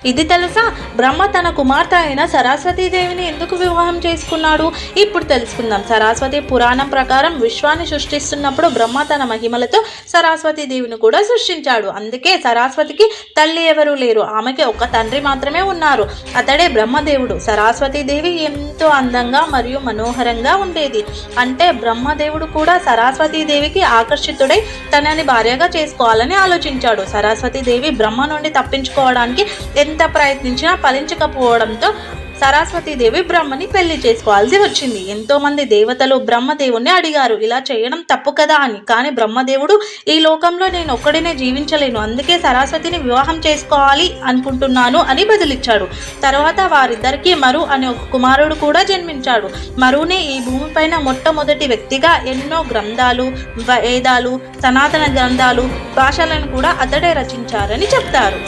ఇది తెలుసా? బ్రహ్మ తన కుమార్తె అయిన సరస్వతీదేవిని ఎందుకు వివాహం చేసుకున్నాడు? ఇప్పుడు తెలుసుకుందాం. సరస్వతి పురాణం ప్రకారం విశ్వాన్ని సృష్టిస్తున్నప్పుడు బ్రహ్మ తన మహిమలతో సరస్వతీదేవిని కూడా సృష్టించాడు. అందుకే సరస్వతికి తల్లి ఎవరూ లేరు, ఆమెకి ఒక తండ్రి మాత్రమే ఉన్నారు. అతడే బ్రహ్మదేవుడు. సరస్వతీదేవి ఎంతో అందంగా మరియు మనోహరంగా ఉండేది. అంటే బ్రహ్మదేవుడు కూడా సరస్వతీదేవికి ఆకర్షితుడై తనని భార్యగా చేసుకోవాలని ఆలోచించాడు. సరస్వతీదేవి బ్రహ్మ నుండి తప్పించుకోవడానికి ఎంత ప్రయత్నించినా ఫలించకపోవడంతో సరస్వతీదేవి బ్రహ్మని పెళ్లి చేసుకోవాల్సి వచ్చింది. ఎంతో మంది దేవతలు బ్రహ్మదేవుణ్ణి అడిగారు ఇలా చేయడం తప్పు కదా అని. కానీ బ్రహ్మదేవుడు ఈ లోకంలో నేను ఒక్కడినే జీవించలేను, అందుకే సరస్వతిని వివాహం చేసుకోవాలి అనుకుంటున్నాను అని బదులిచ్చాడు. తర్వాత వారిద్దరికీ మరు అనే ఒక కుమారుడు కూడా జన్మించాడు. మరునే ఈ భూమిపైన మొట్టమొదటి వ్యక్తిగా ఎన్నో గ్రంథాలు, వేదాలు, సనాతన గ్రంథాలు, భాషలను కూడా అతడే రచించారని చెప్తారు.